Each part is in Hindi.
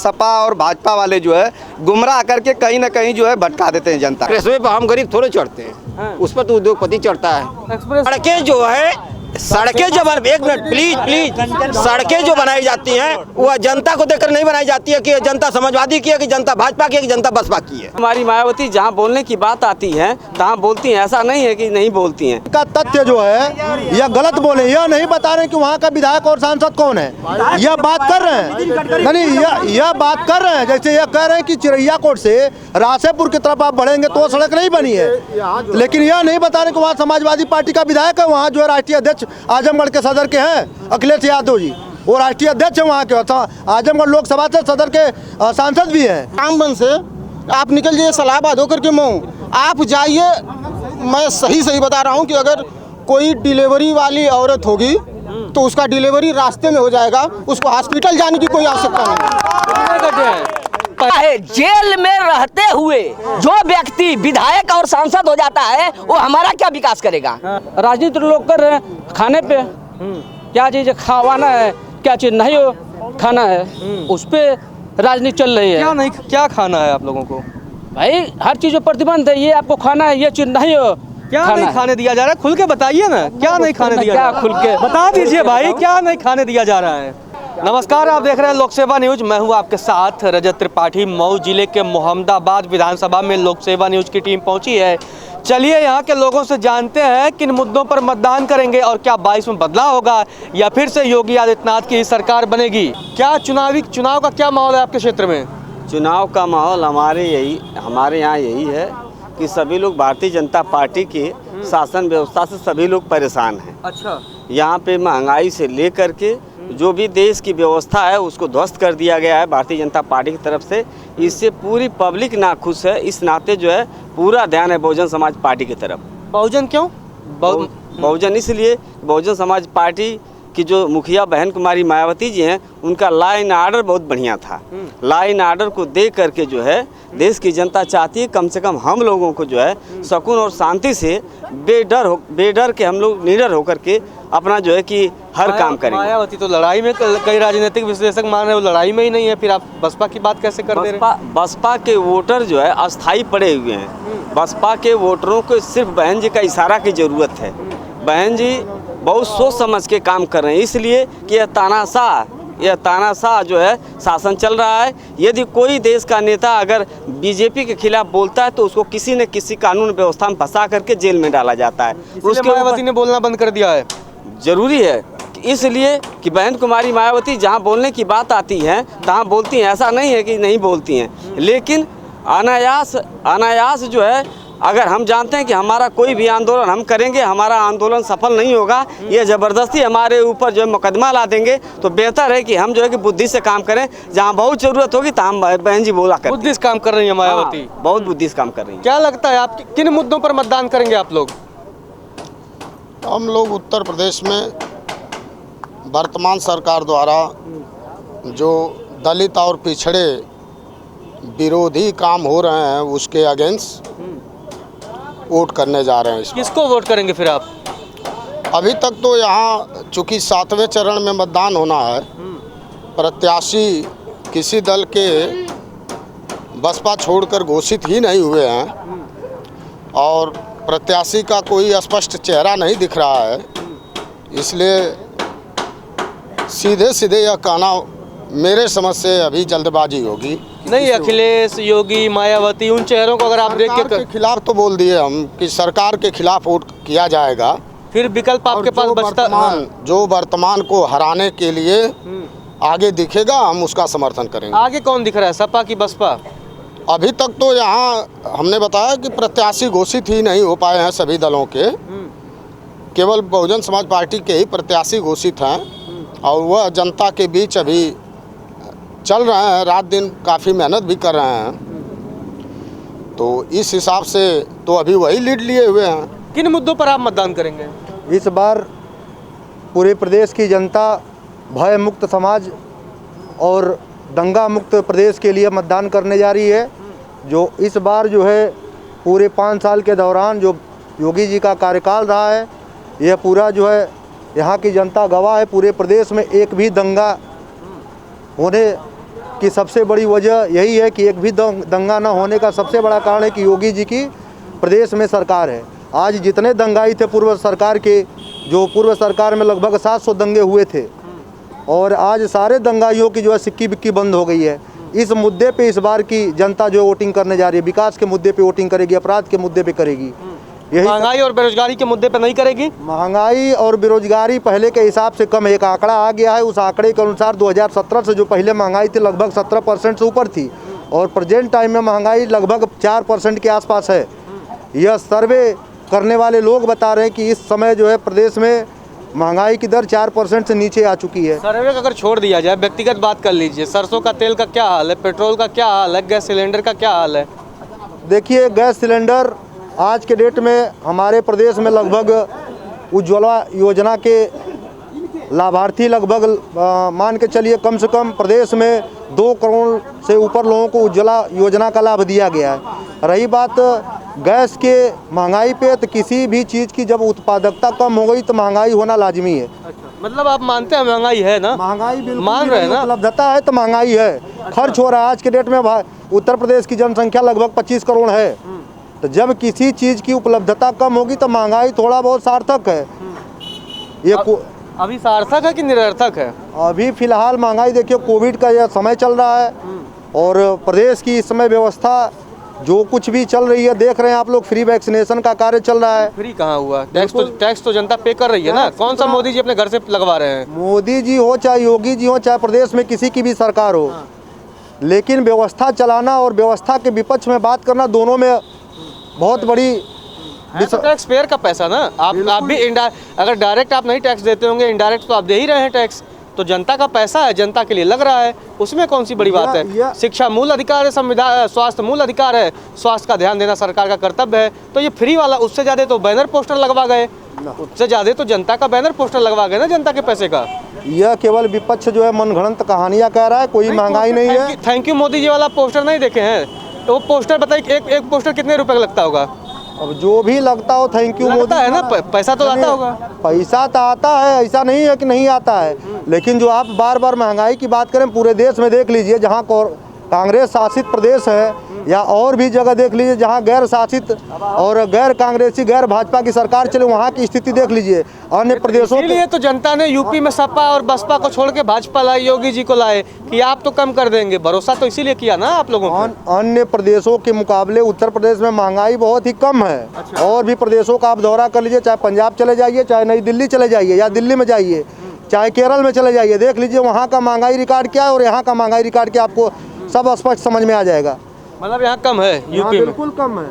सपा और भाजपा वाले जो है गुमराह करके कहीं ना कहीं जो है भटका देते हैं जनता। एक्सप्रेस पर हम गरीब थोड़े चढ़ते हैं, उस पर तो उद्योगपति चढ़ता है। सड़कें जो है, सड़कें जो एक मिनट प्लीज, सड़कें जो बनाई जाती हैं वह जनता को देखकर नहीं बनाई जाती है कि जनता समाजवादी की है, कि जनता भाजपा की है, कि जनता बसपा की है। हमारी मायावती जहाँ बोलने की बात आती है तहाँ बोलती हैं, ऐसा नहीं है कि नहीं बोलती हैं। का तथ्य जो है यह गलत बोले, यह नहीं बता रहे कि वहाँ का विधायक और सांसद कौन है। यह बात कर रहे हैं, नहीं यह बात कर रहे हैं, जैसे यह कह रहे हैं कि चिरैया कोट से रासेपुर की तरफ आप बढ़ेंगे तो सड़क नहीं बनी है, लेकिन यह नहीं बता रहे कि वहाँ समाजवादी पार्टी का विधायक है, वहाँ जो है राष्ट्रीय अध्यक्ष आजमगढ़ के सदर के हैं अखिलेश यादव जी, वो राष्ट्रीय अध्यक्ष है वहाँ के, आजमगढ़ लोकसभा से सदर के सांसद भी हैं। रामबन से आप निकल जाइए सलाहबाद होकर के मऊ, आप जाइए, मैं सही बता रहा हूँ कि अगर कोई डिलीवरी वाली औरत होगी तो उसका डिलीवरी रास्ते में हो जाएगा, उसको हॉस्पिटल जाने की कोई आवश्यकता नहीं। जेल में रहते हुए जो व्यक्ति विधायक और सांसद हो जाता है वो हमारा क्या विकास करेगा। राजनीति लोग कर रहे हैं खाने पे, क्या चीज खावाना है, क्या चीज नहीं हो खाना है, उस पे राजनीति चल रही है। क्या खाना है आप लोगों को? भाई हर चीज पर प्रतिबंध है, ये आपको खाना है, ये चीज नहीं हो। क्या नहीं खाने दिया जा रहा है? खुल के बताइए ना, क्या नहीं खाने दिया जा रहा है? खुल के बता दीजिए भाई, क्या नहीं खाने दिया जा रहा है? नमस्कार, आप देख रहे हैं लोक सेवा न्यूज। मैं हूं आपके साथ रजत त्रिपाठी। मऊ जिले के मोहम्मदाबाद विधानसभा में लोक सेवा न्यूज की टीम पहुंची है। चलिए यहाँ के लोगों से जानते हैं किन मुद्दों पर मतदान करेंगे और क्या 22 में बदलाव होगा या फिर से योगी आदित्यनाथ की सरकार बनेगी। क्या चुनाव का क्या माहौल है आपके क्षेत्र में? चुनाव का माहौल हमारे यहाँ यही है कि सभी लोग भारतीय जनता पार्टी के शासन व्यवस्था से सभी लोग परेशान हैं। अच्छा, यहाँ पे महंगाई से लेकर के जो भी देश की व्यवस्था है उसको ध्वस्त कर दिया गया है भारतीय जनता पार्टी की तरफ से। इससे पूरी पब्लिक नाखुश है, इस नाते जो है पूरा ध्यान है बहुजन समाज पार्टी की तरफ। बहुजन क्यों? बहुजन इसलिए, बहुजन समाज पार्टी कि जो मुखिया बहन कुमारी मायावती जी हैं उनका लॉ एंड ऑर्डर बहुत बढ़िया था। लॉ एंड ऑर्डर को देख करके जो है देश की जनता चाहती है कम से कम हम लोगों को जो है सुकून और शांति से बेडर के हम लोग निडर होकर के अपना जो है कि हर काम करेंगे। मायावती तो लड़ाई में, कई राजनीतिक विश्लेषक मान रहे हैं वो लड़ाई में ही नहीं है, फिर आप बसपा की बात कैसे कर दे रहे हैं? बसपा के वोटर जो है अस्थायी पड़े हुए हैं। बसपा के वोटरों को सिर्फ बहन जी का इशारा की ज़रूरत है। बहन जी बहुत सोच समझ के काम कर रहे हैं, इसलिए कि यह तानाशाह जो है शासन चल रहा है। यदि कोई देश का नेता अगर बीजेपी के खिलाफ बोलता है तो उसको किसी न किसी कानून व्यवस्था में फंसा करके जेल में डाला जाता है। उसके मायावती ने बोलना बंद कर दिया है। जरूरी है इसलिए कि बहन कुमारी मायावती जहाँ बोलने की बात आती है तहाँ बोलती हैं, ऐसा नहीं है कि नहीं बोलती हैं, लेकिन अनायास जो है अगर हम जानते हैं कि हमारा कोई भी आंदोलन हम करेंगे हमारा आंदोलन सफल नहीं होगा, ये ज़बरदस्ती हमारे ऊपर जो है मुकदमा ला देंगे, तो बेहतर है कि हम जो है कि बुद्धि से काम करें। जहाँ बहुत ज़रूरत होगी तो हम बहन जी बोला करें। बुद्धि से काम कर रही है मायावती। हाँ, बहुत बुद्धि से काम कर रही है। क्या लगता है आप किन मुद्दों पर मतदान करेंगे आप लोग? हम लोग उत्तर प्रदेश में वर्तमान सरकार द्वारा जो दलित और पिछड़े विरोधी काम हो रहे हैं उसके अगेंस्ट वोट करने जा रहे हैं। किसको वोट करेंगे फिर आप? अभी तक तो यहाँ चूँकि 7वें चरण में मतदान होना है, प्रत्याशी किसी दल के बसपा छोड़कर घोषित ही नहीं हुए हैं और प्रत्याशी का कोई स्पष्ट चेहरा नहीं दिख रहा है, इसलिए सीधे यह कहना मेरे समझ से अभी जल्दबाजी होगी। नहीं, अखिलेश, योगी, मायावती, उन चेहरों को अगर आप देख के खिलाफ तो बोल दिए हम कि सरकार के खिलाफ वोट किया जाएगा, फिर विकल्प आपके पास बचता। जो वर्तमान को हराने के लिए आगे दिखेगा हम उसका समर्थन करेंगे। आगे कौन दिख रहा है, सपा की बसपा? अभी तक तो यहाँ हमने बताया कि प्रत्याशी घोषित ही नहीं हो पाए हैं सभी दलों के, केवल बहुजन समाज पार्टी के ही प्रत्याशी घोषित हैं और वह जनता के बीच अभी चल रहे हैं, रात दिन काफ़ी मेहनत भी कर रहे हैं, तो इस हिसाब से तो अभी वही लीड लिए हुए हैं। किन मुद्दों पर आप मतदान करेंगे? इस बार पूरे प्रदेश की जनता भय मुक्त समाज और दंगा मुक्त प्रदेश के लिए मतदान करने जा रही है। जो इस बार जो है पूरे 5 साल के दौरान जो योगी जी का कार्यकाल रहा है, यह पूरा जो है यहाँ की जनता गवाह है। पूरे प्रदेश में एक भी दंगा होने कि सबसे बड़ी वजह यही है कि एक भी दंगा न होने का सबसे बड़ा कारण है कि योगी जी की प्रदेश में सरकार है। आज जितने दंगाई थे पूर्व सरकार के, जो पूर्व सरकार में लगभग 700 दंगे हुए थे, और आज सारे दंगाइयों की जो है सिक्की बिक्की बंद हो गई है। इस मुद्दे पे इस बार की जनता जो वोटिंग करने जा रही है, विकास के मुद्दे पे वोटिंग करेगी, अपराध के मुद्दे पे करेगी। यही महंगाई और बेरोजगारी के मुद्दे पे नहीं करेगी। महंगाई और बेरोजगारी पहले के हिसाब से कम, एक आंकड़ा आ गया है, उस आंकड़े के अनुसार 2017 से जो पहले महंगाई थी लगभग 17% से ऊपर थी, और प्रेजेंट टाइम में महंगाई लगभग 4% के आसपास है। यह सर्वे करने वाले लोग बता रहे हैं कि इस समय जो है प्रदेश में महंगाई की दर 4% से नीचे आ चुकी है। सर्वे का अगर छोड़ दिया जाए, व्यक्तिगत बात कर लीजिए, सरसों का तेल का क्या हाल है, पेट्रोल का क्या हाल है, गैस सिलेंडर का क्या हाल है? देखिए, गैस सिलेंडर आज के डेट में हमारे प्रदेश में लगभग उज्ज्वला योजना के लाभार्थी लगभग मान के चलिए कम से कम प्रदेश में 2 करोड़ से ऊपर लोगों को उज्ज्वला योजना का लाभ दिया गया है। रही बात गैस के महंगाई पे, तो किसी भी चीज़ की जब उत्पादकता कम हो गई तो महंगाई होना लाजमी है। अच्छा, मतलब आप मानते हैं महंगाई है ना? महंगाई बिल्कुल मान रहे हैं ना? उपलब्धता है तो महंगाई है। खर्च हो रहा है आज के डेट में। उत्तर प्रदेश की जनसंख्या लगभग 25 करोड़ है, तो जब किसी चीज़ की उपलब्धता कम होगी तो महंगाई थोड़ा बहुत सार्थक है। ये अभी सार्थक है कि निरर्थक है? अभी फिलहाल महंगाई देखिए, कोविड का यह समय चल रहा है और प्रदेश की इस समय व्यवस्था जो कुछ भी चल रही है, देख रहे हैं आप लोग, फ्री वैक्सीनेशन का कार्य चल रहा है। फ्री कहाँ हुआ? टैक्स तो जनता पे कर रही है ना। कौन सा मोदी जी अपने घर से लगवा रहे हैं? मोदी जी हो चाहे योगी जी हो चाहे प्रदेश में किसी की भी सरकार हो, लेकिन व्यवस्था चलाना और व्यवस्था के विपक्ष में बात करना, दोनों में बहुत बड़ी तो टैक्स पेयर का पैसा ना। आप भी अगर डायरेक्ट आप नहीं टैक्स देते होंगे, इनडायरेक्ट तो आप दे ही रहे हैं टैक्स। तो जनता का पैसा है, जनता के लिए लग रहा है, उसमें कौन सी बड़ी बात है? शिक्षा मूल अधिकार है, संविधान, स्वास्थ्य मूल अधिकार है, स्वास्थ्य का ध्यान देना सरकार का कर्तव्य है। तो ये फ्री वाला, उससे ज़्यादा तो बैनर पोस्टर लगवा गए, उससे ज़्यादा तो जनता का बैनर पोस्टर लगवा गए ना, जनता के पैसे का। यह केवल विपक्ष जो है मनगढ़ंत कहानियाँ कह रहा है, कोई महंगाई नहीं है। थैंक यू मोदी जी वाला पोस्टर नहीं देखे हैं? तो वो पोस्टर बताइए, एक पोस्टर कितने रुपए का लगता होगा? अब जो भी लगता हो, थैंक यू मोदी है ना, पैसा तो आता होगा। पैसा तो आता है, ऐसा नहीं है कि नहीं आता है, लेकिन जो आप बार बार महंगाई की बात करें, पूरे देश में देख लीजिए, जहाँ कांग्रेस शासित प्रदेश है या और भी जगह देख लीजिए जहाँ गैर शासित और गैर कांग्रेसी, गैर भाजपा की सरकार चले, वहाँ की स्थिति देख लीजिए। अन्य प्रदेशों के लिए तो जनता ने यूपी में सपा और बसपा को छोड़ के भाजपा लाई, योगी जी को लाए कि आप तो कम कर देंगे। भरोसा तो इसीलिए किया ना आप लोगों को। अन्य प्रदेशों के मुकाबले उत्तर प्रदेश में महंगाई बहुत ही कम है। अच्छा। और भी प्रदेशों का आप दौरा कर लीजिए, चाहे पंजाब चले जाइए, चाहे नई दिल्ली चले जाइए या दिल्ली में जाइए, चाहे केरल में चले जाइए, देख लीजिए वहाँ का महंगाई रिकॉर्ड क्या है और यहाँ का महंगाई रिकॉर्ड क्या, आपको सब स्पष्ट समझ में आ जाएगा। मतलब यहाँ कम है, यूपी में बिल्कुल कम है।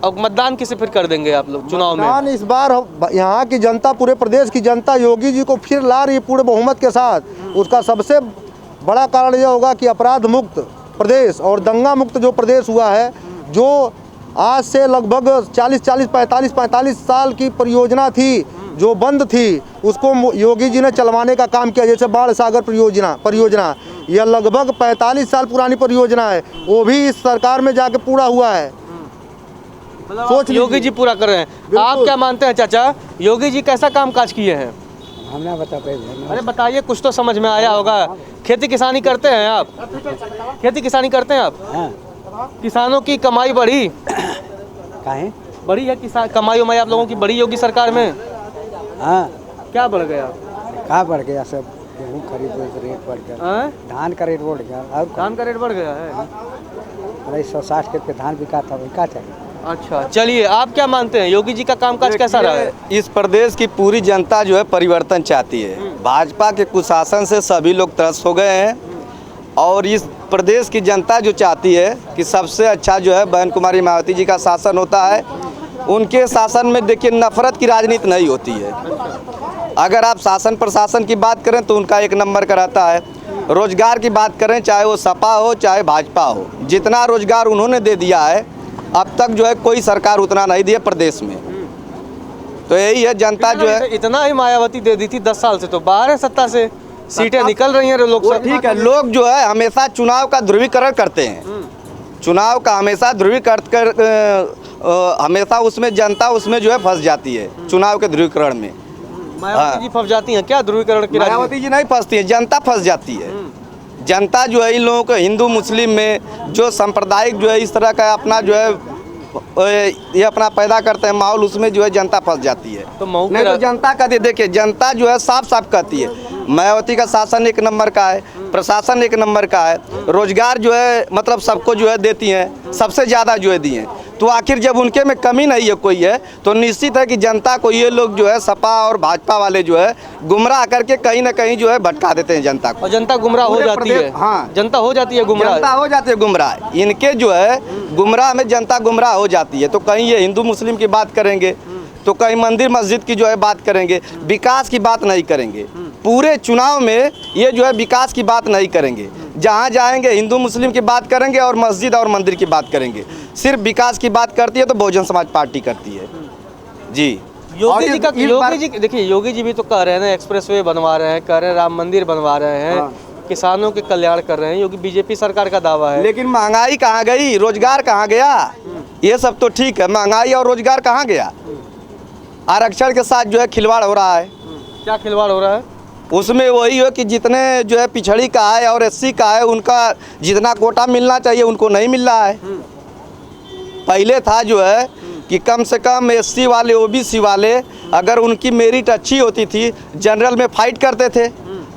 अब मतदान किसे फिर कर देंगे आप लोग चुनाव में? मतदान इस बार यहाँ की जनता, पूरे प्रदेश की जनता योगी जी को फिर ला रही है पूरे बहुमत के साथ। उसका सबसे बड़ा कारण यह होगा कि अपराध मुक्त प्रदेश और दंगा मुक्त जो प्रदेश हुआ है, जो आज से लगभग 45 साल की परियोजना थी जो बंद थी, उसको योगी जी ने चलवाने का काम किया। जैसे बाढ़ सागर परियोजना यह लगभग 45 साल पुरानी परियोजना है, वो भी इस सरकार में जाके पूरा हुआ है। सोच योगी जी पूरा कर रहे हैं। आप क्या मानते हैं चाचा, योगी जी कैसा काम काज किए हैं? हमने बता पाए। अरे बताइए, कुछ तो समझ में आया होगा। खेती किसानी करते हैं आप? खेती किसानी करते हैं आप? हाँ। किसानों की कमाई बढ़ी? काहे? बढ़ी है किसान कमाई उमाई आप लोगों की बढ़ी योगी सरकार में? हाँ। क्या बढ़ गया? क्या बढ़ गया? सब गेहूँ खरीद रेट बढ़ गया, धान का रेट बढ़ गया। और धान का रेट बढ़ गया है? 160 के धान बिका था, वही क्या चाहिए? अच्छा, चलिए, आप क्या मानते हैं, योगी जी का कामकाज कैसा रहा है? इस प्रदेश की पूरी जनता जो है परिवर्तन चाहती है। भाजपा के कुशासन से सभी लोग त्रस्त हो गए हैं और इस प्रदेश की जनता जो चाहती है कि सबसे अच्छा जो है बहन कुमारी मायावती जी का शासन होता है। उनके शासन में देखिए नफरत की राजनीति नहीं होती है। अगर आप शासन प्रशासन की बात करें तो उनका 1 नंबर का रहता है। रोजगार की बात करें, चाहे वो सपा हो चाहे भाजपा हो, जितना रोजगार उन्होंने दे दिया है अब तक जो है कोई सरकार उतना नहीं दिया प्रदेश में। तो यही है, जनता जो है इतना ही मायावती दे दी थी 10 साल से, तो बाहर है सत्ता से, सीटें निकल रही हैं लोकसभा। ठीक है, लोग जो है हमेशा चुनाव का ध्रुवीकरण करते हैं, चुनाव का हमेशा ध्रुवीकरण कर हमेशा उसमें जनता उसमें जो है फंस जाती है, चुनाव के ध्रुवीकरण में। मायावती जी फंस जाती हैं क्या ध्रुवीकरण की? मायावती जी नहीं फंसती है, जनता फंस जाती है। जनता जो है इन लोगों को हिंदू मुस्लिम में जो सांप्रदायिक जो है इस तरह का अपना जो है ये अपना पैदा करते हैं माहौल, उसमें जो है जनता फंस जाती है। तो मऊ नहीं तो जनता कहती है, देखिए जनता जो है साफ साफ कहती है मायावती का शासन एक नंबर का है, प्रशासन एक नंबर का है, रोजगार जो है मतलब सबको जो है देती हैं, सबसे ज़्यादा जो है दिए हैं। तो आखिर जब उनके में कमी नहीं है कोई है तो निश्चित है कि जनता को ये लोग जो है सपा और भाजपा वाले जो है गुमराह करके कहीं ना कहीं जो है भटका देते हैं जनता को। और जनता गुमराह हो जाती है। हाँ, जनता हो जाती है गुमराह। जनता हो जाती है गुमराह, इनके जो है गुमराह में जनता गुमराह हो जाती है। तो कहीं ये हिंदू मुस्लिम की बात करेंगे तो कहीं मंदिर मस्जिद की जो है बात करेंगे, विकास की बात नहीं करेंगे। पूरे चुनाव में ये जो है विकास की बात नहीं करेंगे, जहाँ जाएंगे हिंदू मुस्लिम की बात करेंगे और मस्जिद और मंदिर की बात करेंगे। सिर्फ विकास की बात करती है तो बहुजन समाज पार्टी करती है जी। योगी जी देखिए, योगी जी भी तो कह रहे हैं ना एक्सप्रेसवे बनवा रहे हैं, कह रहे हैं राम मंदिर बनवा रहे हैं, किसानों के कल्याण कर रहे हैं। योगी बीजेपी सरकार का दावा है। लेकिन महंगाई कहाँ गई, रोजगार कहाँ गया? ये सब तो ठीक है, महंगाई और रोजगार कहाँ गया? आरक्षण के साथ जो है खिलवाड़ हो रहा है। क्या खिलवाड़ हो रहा है? उसमें वही है कि जितने जो है पिछड़ी का है और एससी का है उनका जितना कोटा मिलना चाहिए उनको नहीं मिल रहा है। पहले था जो है कि कम से कम एससी वाले ओबीसी वाले अगर उनकी मेरिट अच्छी होती थी जनरल में फाइट करते थे।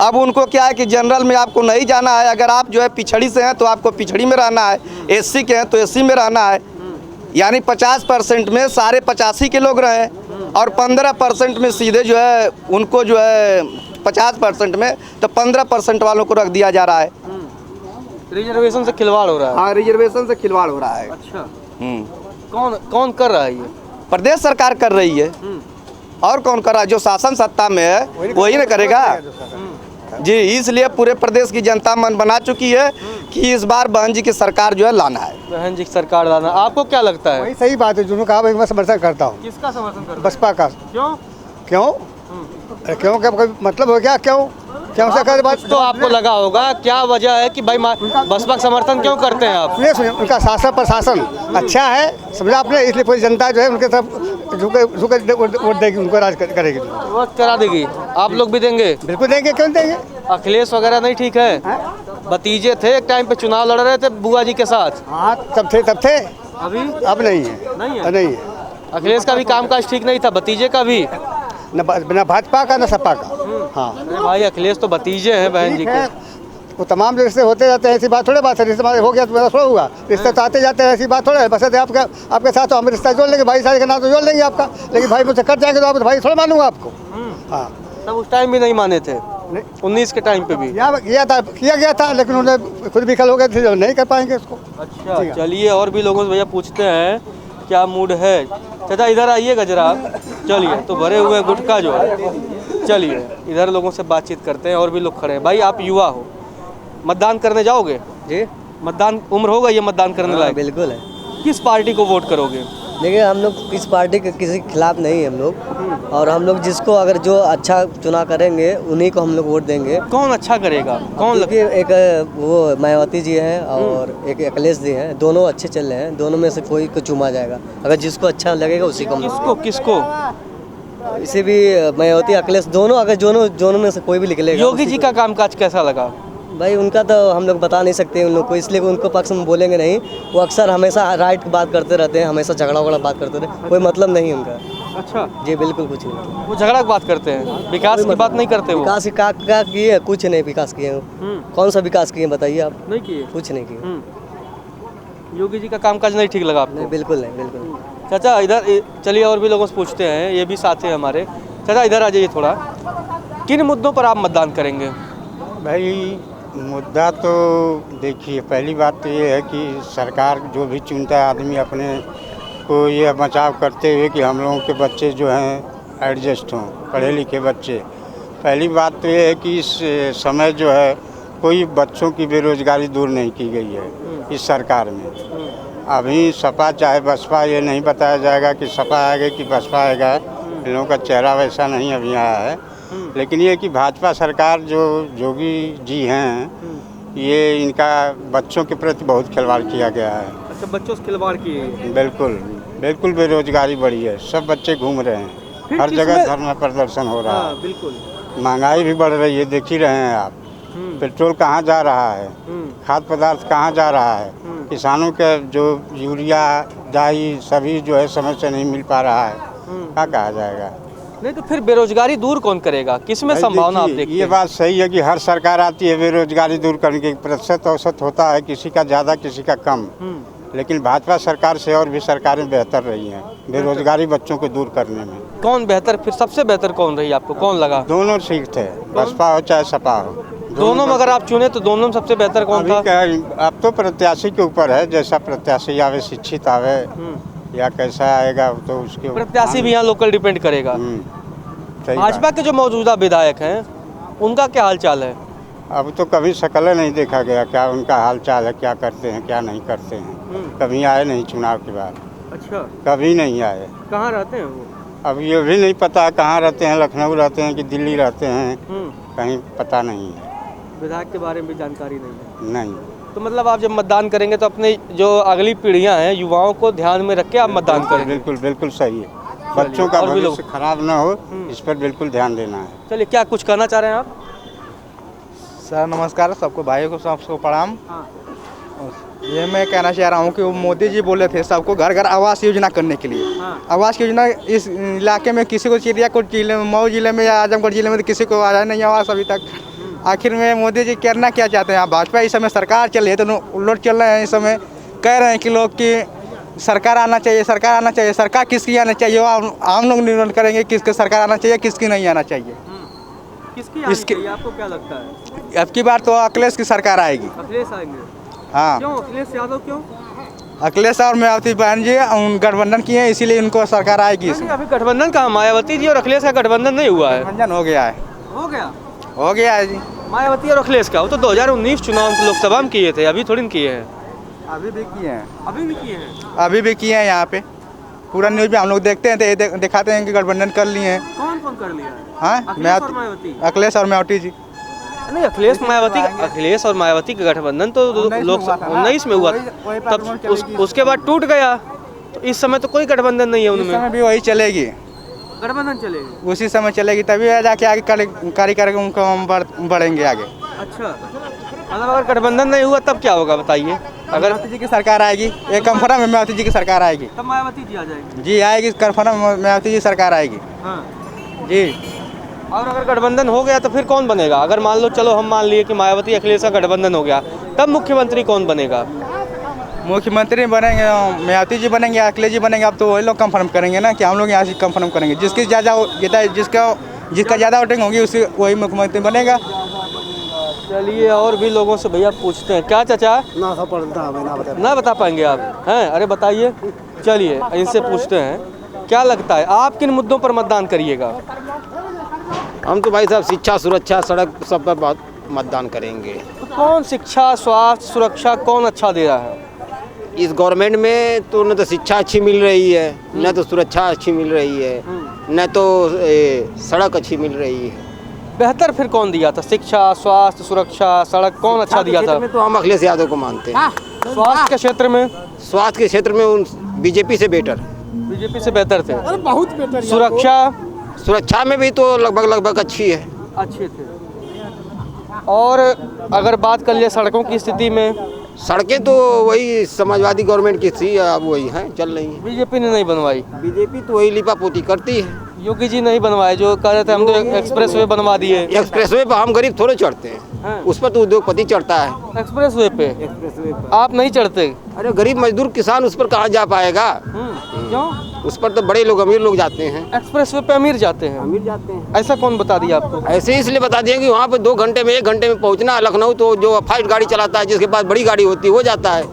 अब उनको क्या है कि जनरल में आपको नहीं जाना है, अगर आप जो है पिछड़ी से हैं तो आपको पिछड़ी में रहना है, एससी के हैं तो एससी में रहना है। यानी 50% में सारे 85 के लोग रहे और 15% में सीधे जो है उनको जो है 50% में तो 15% वालों को रख दिया जा रहा है। रिजर्वेशन से खिलवाड़ हो रहा है। हाँ, रिजर्वेशन से खिलवाड़ हो रहा है। अच्छा, कौन कर रहा है ये? प्रदेश सरकार कर रही है। और कौन कर रहा है? जो शासन सत्ता में है वही ना करेगा जी। इसलिए पूरे प्रदेश की जनता मन बना चुकी है कि इस बार बहन जी की सरकार जो है लाना है। बहन जी की सरकार लाना। आपको क्या लगता है? वही सही बात है, जिन्होंने कहा मैं समर्थन करता हूँ। किसका समर्थन करते? बसपा का। क्यों? क्यों क्यों क्या कोई मतलब हो क्या? क्यों से कर बात तो आपको लगा होगा क्या वजह है कि भाई बसपा का समर्थन क्यों करते हैं आप? सुनिए, उनका शासन प्रशासन अच्छा है, समझा आपने, इसलिए पूरी जनता जो है उनके सब झुके वोट देगी, उनको राज करेगी, वोट करा देगी। आप लोग भी देंगे? बिल्कुल देंगे, क्यों देंगे। अखिलेश वगैरह नहीं ठीक है? भतीजे थे एक टाइम पे चुनाव लड़ रहे थे बुआ जी के साथ। हाँ, तब थे अभी अब नहीं है। अखिलेश का भी कामकाज ठीक नहीं था, भतीजे का भी न भाजपा का न सपा का। हाँ भाई, अखिलेश तो भतीजे हैं बहन जी के। वो तमाम रिश्ते होते जाते हैं, ऐसी बात थोड़ी बात है। रिश्ते हो गया तो मेरा थोड़ा हुआ, रिश्ते तो आते जाते हैं, ऐसी बात थोड़ा है। बस आपके साथ तो हम रिश्ता जोड़ लेंगे, भाई साहब का नाम तो जोड़ लेंगे आपका, लेकिन भाई मुझसे कट जाएंगे तो आप भाई थोड़ा मानूंगा आपको। हाँ, तब उस टाइम भी नहीं माने थे? 19 के टाइम पे भी किया गया था, लेकिन उन्हें खुद विकल हो गए थे, नहीं कर पाएंगे उसको। अच्छा, चलिए और भी लोगों से भैया पूछते हैं क्या मूड है। चाचा इधर आइएगा जरा आप। चलिए, तो भरे हुए गुटखा जो है, चलिए इधर लोगों से बातचीत करते हैं। और भी लोग खड़े हैं। भाई, आप युवा हो, मतदान करने जाओगे? जी, मतदान उम्र होगा ये मतदान करने लायक? बिल्कुल है। किस पार्टी को वोट करोगे? देखिए, हम लोग किस पार्टी के किसी के खिलाफ नहीं है हम लोग, और हम लोग जिसको अगर जो अच्छा चुनाव करेंगे उन्हीं को हम लोग वोट देंगे। कौन अच्छा करेगा? कौन देखिए, एक वो मायावती जी हैं और एक अखिलेश जी हैं, दोनों अच्छे चल रहे हैं। दोनों में से कोई को चुमा जाएगा, अगर जिसको अच्छा लगेगा उसी को। किसको? इसे भी मायावती अखिलेश दोनों, अगर दोनों में से कोई भी निकलेगा। योगी जी का कामकाज कैसा लगा? भाई, उनका तो हम लोग बता नहीं सकते उन लोग को, इसलिए उनको पक्ष में बोलेंगे नहीं। वो अक्सर हमेशा राइट की बात करते रहते हैं, हमेशा झगड़ा बात करते रहते, कोई मतलब नहीं उनका। अच्छा जी, बिल्कुल कुछ नहीं। वो झगड़ा की बात करते हैं, विकास की बात नहीं करते। वो विकास की क्या किए? कुछ नहीं विकास किए। कौन सा विकास किए बताइए आप? नहीं किए, कुछ नहीं किए। योगी जी का कामकाज नहीं ठीक लगा आपको? नहीं, बिल्कुल नहीं, बिल्कुल। चाचा इधर चलिए, और भी लोगों से पूछते हैं, ये भी साथी हैं हमारे। चाचा इधर आ जाइए थोड़ा। किन मुद्दों पर आप मतदान करेंगे? भाई, मुद्दा तो देखिए, पहली बात तो ये है कि सरकार जो भी चुनता है आदमी अपने को ये बचाव करते हुए कि हम लोगों के बच्चे जो हैं एडजस्ट हों, पढ़े लिखे बच्चे। पहली बात तो ये है कि इस समय जो है कोई बच्चों की बेरोजगारी दूर नहीं की गई है इस सरकार में। अभी सपा चाहे बसपा, ये नहीं बताया जाएगा कि सपा आएगा कि बसपा आएगा, इन लोगों का चेहरा वैसा नहीं अभी आया है। लेकिन ये कि भाजपा सरकार जो योगी जी हैं, ये इनका बच्चों के प्रति बहुत खिलवाड़ किया गया है। अच्छा, बच्चों से खिलवाड़ किए? बिल्कुल बेरोजगारी बढ़ी है, सब बच्चे घूम रहे हैं, हर जगह धरना प्रदर्शन हो रहा है। बिल्कुल। महंगाई भी बढ़ रही है, देख ही रहे हैं आप। पेट्रोल कहाँ जा रहा है, खाद्य पदार्थ कहाँ जा रहा है, किसानों के जो यूरिया डाई सभी जो है समय से नहीं मिल पा रहा है, क्या कहा जाएगा। नहीं तो फिर बेरोजगारी दूर कौन करेगा, किसमें संभावना आप देखते हैं? ये बात सही है कि हर सरकार आती है बेरोजगारी दूर करने की, प्रतिशत औसत होता है किसी का ज़्यादा किसी का कम, लेकिन भाजपा सरकार से और भी सरकारें बेहतर रही हैं बेरोजगारी बच्चों को दूर करने में। कौन बेहतर, फिर सबसे बेहतर कौन रही आपको, कौन लगा? दोनों ठीक थे, बसपा हो चाहे सपा हो, दोनों में अगर आप चुने तो दोनों में सबसे बेहतर कौन था? अब तो प्रत्याशी के ऊपर है, जैसा प्रत्याशी आवे, शिक्षित आवे या कैसा आएगा तो उसके प्रत्याशी भी यहाँ लोकल डिपेंड करेगा। भाजपा के जो मौजूदा विधायक हैं उनका क्या हाल चाल है? अब तो कभी शक्ल नहीं देखा गया, क्या उनका हाल चाल है, क्या करते हैं क्या नहीं करते हैं। कभी आए नहीं चुनाव के बाद। अच्छा, कभी नहीं आए। कहाँ रहते हैं वो? अब ये भी नहीं पता कहाँ रहते हैं, लखनऊ रहते हैं कि दिल्ली रहते हैं, कहीं पता नहीं है। विधायक के बारे में भी जानकारी नहीं है? नहीं। तो मतलब आप जब मतदान करेंगे तो अपने जो अगली पीढ़ियां हैं युवाओं को ध्यान में रख के आप मतदान करेंगे? बिल्कुल बिल्कुल सही है, बच्चों का भविष्य खराब ना हो इस पर बिल्कुल ध्यान देना है। चलिए, क्या कुछ कहना चाह रहे हैं आप? सर नमस्कार, सबको भाइयों को सबको प्रणाम। ये मैं कहना चाह रहा हूँ कि वो मोदी जी बोले थे सबको घर घर आवास योजना करने के लिए। आवास योजना इस इलाके में किसी को, चिड़ियाकोट जिले में, मऊ जिले में या आजमगढ़ जिले में तो किसी को आया नहीं आवास अभी तक। आखिर में मोदी जी करना क्या चाहते हैं? भाजपा इस समय सरकार चल रही है तो लोग चल रहे हैं, इस समय कह रहे हैं कि लोग की सरकार आना चाहिए, सरकार आना चाहिए। सरकार किसकी आना चाहिए आम लोग निर्णय करेंगे, किसकी सरकार आना चाहिए किसकी नहीं आना चाहिए। किसकी आनी चाहिए, आपको क्या लगता है? अब की बार तो अखिलेश की सरकार आएगी। अखिलेश आएंगे? हाँ। क्यों अखिलेश यादव, क्यों? अखिलेश और मायावती बहन जी गठबंधन किए हैं, इसीलिए इनको सरकार आएगी। अभी गठबंधन कहाँ, मायावती जी और अखिलेश का गठबंधन नहीं हुआ है? गठबंधन हो गया है। हो गया है जी। मायावती और अखिलेश का वो तो 2019 चुनाव लोकसभा में किए थे, अभी थोड़ी न किए हैं। अभी भी किए हैं। अभी भी किए हैं? अभी भी किए हैं। यहाँ पे पूरा न्यूज में हम लोग देखते हैं तो दिखाते हैं कि गठबंधन कर लिए हैं। कौन कौन कर लिया है? हाँ, अखिलेश और मायावती जी। नहीं, अखिलेश और मायावती का गठबंधन तो लोकसभा 19 में हुआ, तब उसके बाद टूट गया। तो इस समय तो कोई गठबंधन नहीं है उनमें। इस समय भी वही चलेगी, गठबंधन चलेगी, उसी समय चलेगी, तभी जाके आगे कार्यक्रम को हम बढ़ेंगे आगे। अच्छा, मतलब अगर गठबंधन नहीं हुआ तब क्या होगा बताइए? अगर मायावती जी की सरकार आएगी, एक कंफर्म है मायावती जी की सरकार आएगी, तब मायावती जी आ जाएंगे। जी आएगी, कंफर्म मायावती जी सरकार आएगी। हाँ जी। और अगर गठबंधन हो गया तो फिर कौन बनेगा? अगर मान लो, चलो हम मान लिए कि मायावती अखिलेश का गठबंधन हो गया, तब मुख्यमंत्री कौन बनेगा? मुख्यमंत्री बनेंगे मायावती जी बनेंगे, अखिलेश जी बनेंगे। अब तो वही लोग कंफर्म करेंगे ना कि हम लोग यहाँ से कंफर्म करेंगे, जिसकी जिसका ज़्यादा वोटिंग होगी उसी वही मुख्यमंत्री बनेगा। चलिए, और भी लोगों से भैया पूछते हैं। क्या चाचा? ना बता पाएंगे आप हैं? अरे बताइए। चलिए, इनसे पूछते हैं, क्या लगता है आप किन मुद्दों पर मतदान करिएगा? हम तो भाई साहब शिक्षा, सुरक्षा, सड़क सब पर बहुत मतदान करेंगे। तो कौन शिक्षा, स्वास्थ्य, सुरक्षा कौन अच्छा दे रहा है? इस गवर्नमेंट में तो न तो शिक्षा अच्छी मिल रही है, न तो सुरक्षा अच्छी मिल रही है, न तो सड़क अच्छी मिल रही है। बेहतर फिर कौन दिया था? शिक्षा, स्वास्थ्य, सुरक्षा, सड़क कौन अच्छा दिया था? तो हम अखिलेश यादव को मानते हैं। स्वास्थ्य के क्षेत्र में? स्वास्थ्य के क्षेत्र में बीजेपी से बेटर, बीजेपी से बेहतर थे। बहुत बेहतर। सुरक्षा में भी तो लगभग अच्छी है। अच्छे थे। और अगर बात कर ले सड़कों की स्थिति में? सड़कें तो वही समाजवादी गवर्नमेंट की थी, अब वही हैं, चल रही हैं। बीजेपी ने नहीं बनवाई? बीजेपी तो वही लिपापोती करती है। योगी जी नहीं बनवाए, जो कह रहे थे हम तो एक्सप्रेसवे बनवा दिए। एक्सप्रेसवे पर हम गरीब थोड़े चढ़ते हैं, उस पर तो उद्योगपति चढ़ता है। एक्सप्रेसवे पे आप नहीं चढ़ते? अरे गरीब मजदूर किसान उस पर कहाँ जा पाएगा? क्यों? उस पर तो बड़े लोग, अमीर लोग जाते हैं। एक्सप्रेसवे पे अमीर जाते हैं? अमीर जाते हैं। ऐसा कौन बता दिया आपको? ऐसे इसलिए बता दिए कि वहाँ पे 2 घंटे में 1 घंटे में पहुँचना। लखनऊ तो जो फास्ट गाड़ी चलाता है, जिसके पास बड़ी गाड़ी होती है वो जाता है,